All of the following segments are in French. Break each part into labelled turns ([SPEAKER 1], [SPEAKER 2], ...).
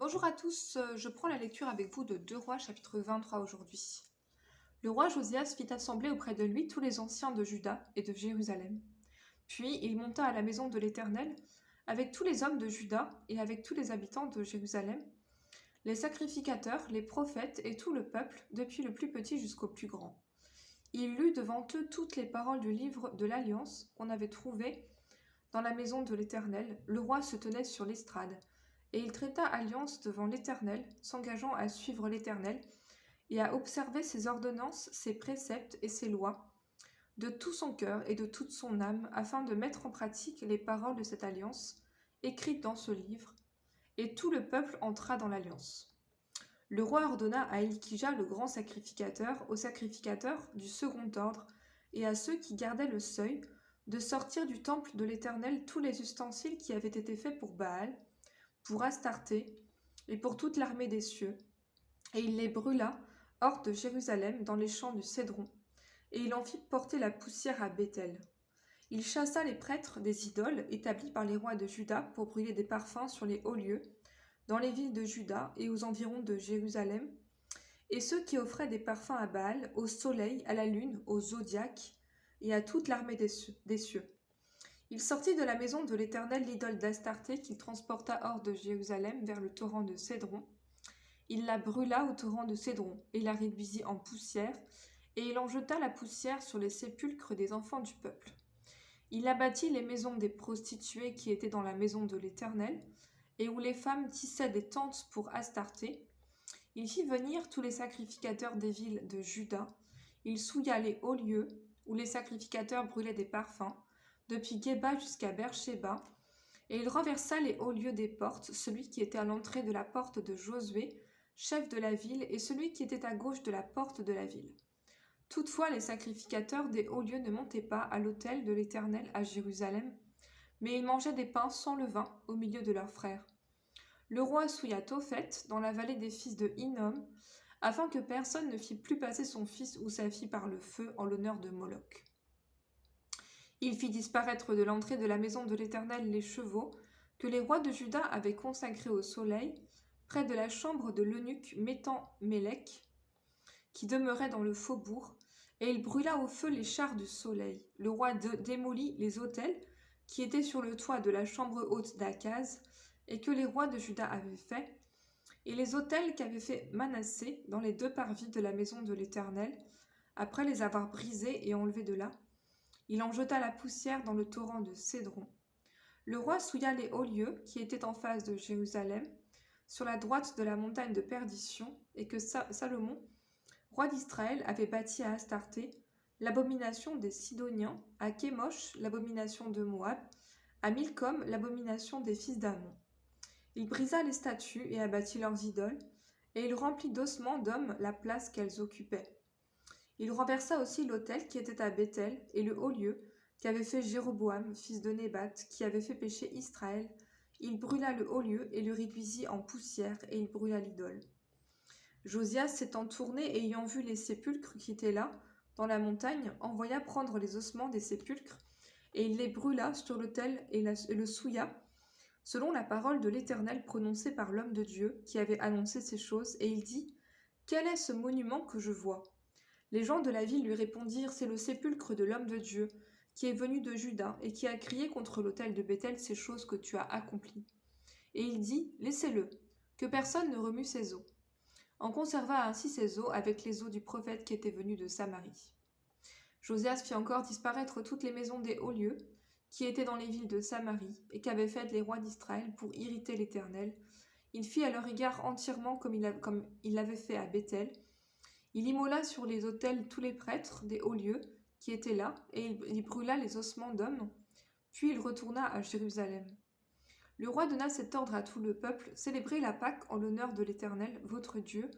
[SPEAKER 1] Bonjour à tous, je prends la lecture avec vous de 2 Rois chapitre 23 aujourd'hui. Le roi Josias fit assembler auprès de lui tous les anciens de Juda et de Jérusalem. Puis il monta à la maison de l'Éternel avec tous les hommes de Juda et avec tous les habitants de Jérusalem, les sacrificateurs, les prophètes et tout le peuple, depuis le plus petit jusqu'au plus grand. Il lut devant eux toutes les paroles du livre de l'Alliance qu'on avait trouvé dans la maison de l'Éternel. Le roi se tenait sur l'estrade, et il traita alliance devant l'Éternel, s'engageant à suivre l'Éternel et à observer ses ordonnances, ses préceptes et ses lois, de tout son cœur et de toute son âme, afin de mettre en pratique les paroles de cette alliance, écrites dans ce livre, et tout le peuple entra dans l'alliance. Le roi ordonna à Hilkija, le grand sacrificateur, aux sacrificateurs du second ordre et à ceux qui gardaient le seuil, de sortir du temple de l'Éternel tous les ustensiles qui avaient été faits pour Baal, pour Astarté et pour toute l'armée des cieux, et il les brûla hors de Jérusalem dans les champs du Cédron, et il en fit porter la poussière à Béthel. Il chassa les prêtres des idoles établis par les rois de Juda pour brûler des parfums sur les hauts lieux, dans les villes de Juda et aux environs de Jérusalem, et ceux qui offraient des parfums à Baal, au soleil, à la lune, au zodiaque et à toute l'armée des cieux. Il sortit de la maison de l'Éternel l'idole d'Astarté qu'il transporta hors de Jérusalem vers le torrent de Cédron. Il la brûla au torrent de Cédron et la réduisit en poussière, et il en jeta la poussière sur les sépulcres des enfants du peuple. Il abattit les maisons des prostituées qui étaient dans la maison de l'Éternel, et où les femmes tissaient des tentes pour Astarté. Il fit venir tous les sacrificateurs des villes de Juda. Il souilla les hauts lieux, où les sacrificateurs brûlaient des parfums, depuis Géba jusqu'à Beersheba, et il renversa les hauts lieux des portes, celui qui était à l'entrée de la porte de Josué, chef de la ville, et celui qui était à gauche de la porte de la ville. Toutefois, les sacrificateurs des hauts lieux ne montaient pas à l'autel de l'Éternel à Jérusalem, mais ils mangeaient des pains sans levain au milieu de leurs frères. Le roi souilla Tophet dans la vallée des fils de Hinnom, afin que personne ne fît plus passer son fils ou sa fille par le feu en l'honneur de Moloch. Il fit disparaître de l'entrée de la maison de l'Éternel les chevaux que les rois de Juda avaient consacrés au soleil, près de la chambre de l'eunuque Métan-Mélec, qui demeurait dans le faubourg, et il brûla au feu les chars du soleil. Le roi démolit les autels qui étaient sur le toit de la chambre haute d'Akaz, et que les rois de Juda avaient fait, et les autels qu'avait fait Manassé dans les 2 parvis de la maison de l'Éternel, après les avoir brisés et enlevés de là. Il en jeta la poussière dans le torrent de Cédron. Le roi souilla les hauts lieux qui étaient en face de Jérusalem, sur la droite de la montagne de perdition, et que Salomon, roi d'Israël, avait bâti à Astarté, l'abomination des Sidoniens, à Kémosh, l'abomination de Moab, à Milcom, l'abomination des fils d'Ammon. Il brisa les statues et abattit leurs idoles, et il remplit d'ossements d'hommes la place qu'elles occupaient. Il renversa aussi l'autel qui était à Béthel et le haut lieu qu'avait fait Jéroboam, fils de Nébat, qui avait fait pécher Israël. Il brûla le haut lieu et le réduisit en poussière, et il brûla l'idole. Josias s'étant tourné et ayant vu les sépulcres qui étaient là, dans la montagne, envoya prendre les ossements des sépulcres, et il les brûla sur l'autel et le souilla, selon la parole de l'Éternel prononcée par l'homme de Dieu qui avait annoncé ces choses, et il dit : « Quel est ce monument que je vois ?» Les gens de la ville lui répondirent : « C'est le sépulcre de l'homme de Dieu, qui est venu de Juda, et qui a crié contre l'autel de Béthel ces choses que tu as accomplies. » Et il dit : « Laissez-le, que personne ne remue ses os. » On conserva ainsi ses os avec les os du prophète qui était venu de Samarie. Josias fit encore disparaître toutes les maisons des hauts lieux, qui étaient dans les villes de Samarie, et qu'avaient faites les rois d'Israël pour irriter l'Éternel. Il fit à leur égard entièrement comme il l'avait fait à Béthel. Il immola sur les autels tous les prêtres des hauts lieux qui étaient là, et il brûla les ossements d'hommes, puis il retourna à Jérusalem. Le roi donna cet ordre à tout le peuple : célébrez la Pâque en l'honneur de l'Éternel, votre Dieu,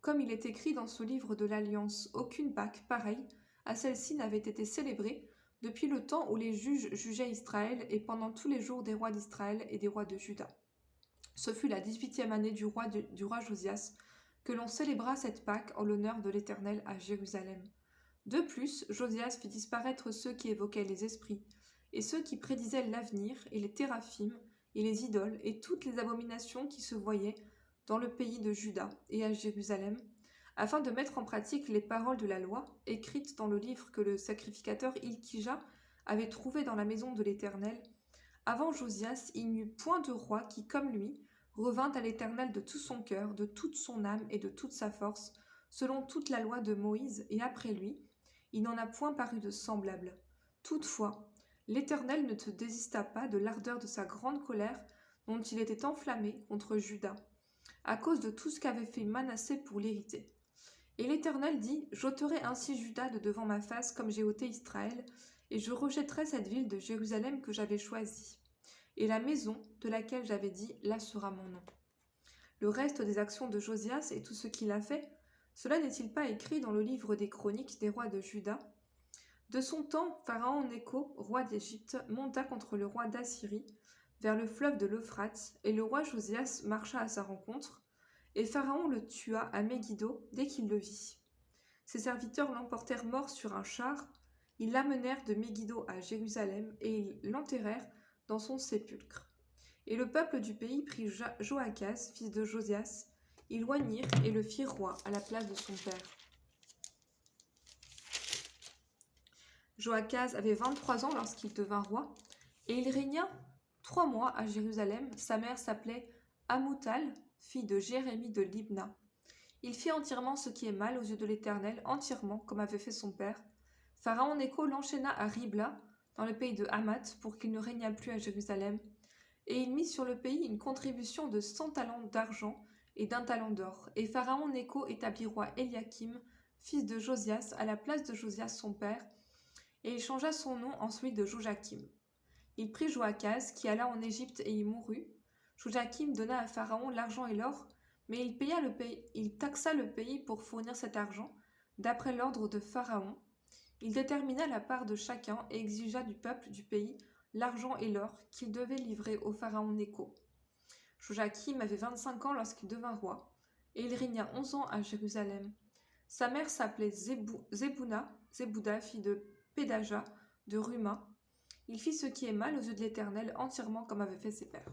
[SPEAKER 1] comme il est écrit dans ce livre de l'Alliance. Aucune Pâque pareille à celle-ci n'avait été célébrée depuis le temps où les juges jugeaient Israël et pendant tous les jours des rois d'Israël et des rois de Juda. Ce fut la 18e année du roi Josias que l'on célébra cette Pâque en l'honneur de l'Éternel à Jérusalem. De plus, Josias fit disparaître ceux qui évoquaient les esprits, et ceux qui prédisaient l'avenir, et les téraphim, et les idoles, et toutes les abominations qui se voyaient dans le pays de Juda et à Jérusalem, afin de mettre en pratique les paroles de la loi écrites dans le livre que le sacrificateur Hilkija avait trouvé dans la maison de l'Éternel. Avant Josias, il n'y eut point de roi qui, comme lui, revint à l'Éternel de tout son cœur, de toute son âme et de toute sa force, selon toute la loi de Moïse, et après lui, il n'en a point paru de semblable. Toutefois, l'Éternel ne te désista pas de l'ardeur de sa grande colère dont il était enflammé contre Juda, à cause de tout ce qu'avait fait Manassé pour l'hériter. Et l'Éternel dit, j'ôterai ainsi Juda de devant ma face comme j'ai ôté Israël, et je rejetterai cette ville de Jérusalem que j'avais choisie, et la maison de laquelle j'avais dit, là sera mon nom. Le reste des actions de Josias et tout ce qu'il a fait, cela n'est-il pas écrit dans le livre des chroniques des rois de Juda? De son temps, Pharaon Nécho, roi d'Égypte, monta contre le roi d'Assyrie, vers le fleuve de l'Euphrate, et le roi Josias marcha à sa rencontre, et Pharaon le tua à Megiddo dès qu'il le vit. Ses serviteurs l'emportèrent mort sur un char, ils l'amenèrent de Megiddo à Jérusalem, et ils l'enterrèrent dans son sépulcre. Et le peuple du pays prit Joachaz, fils de Josias, ils l'oignirent et le firent roi à la place de son père. Joachaz avait 23 ans lorsqu'il devint roi, et il régna 3 mois à Jérusalem. Sa mère s'appelait Amoutal, fille de Jérémie de Libna. Il fit entièrement ce qui est mal aux yeux de l'Éternel, entièrement comme avait fait son père. Pharaon Nécho l'enchaîna à Ribla, dans le pays de Hamath, pour qu'il ne régnât plus à Jérusalem, et il mit sur le pays une contribution de 100 talents d'argent et d'1 talent d'or. Et Pharaon Nécho établit roi Eliakim, fils de Josias, à la place de Josias son père, et il changea son nom en celui de Joachim. Il prit Joachaz, qui alla en Égypte et y mourut. Joachim donna à Pharaon l'argent et l'or, mais il taxa le pays pour fournir cet argent, d'après l'ordre de Pharaon. Il détermina la part de chacun et exigea du peuple du pays l'argent et l'or qu'il devait livrer au Pharaon Nécho. Joachim avait 25 ans lorsqu'il devint roi, et il régna 11 ans à Jérusalem. Sa mère s'appelait Zebouda, fille de Pédaja, de Ruma. Il fit ce qui est mal aux yeux de l'Éternel, entièrement comme avaient fait ses pères.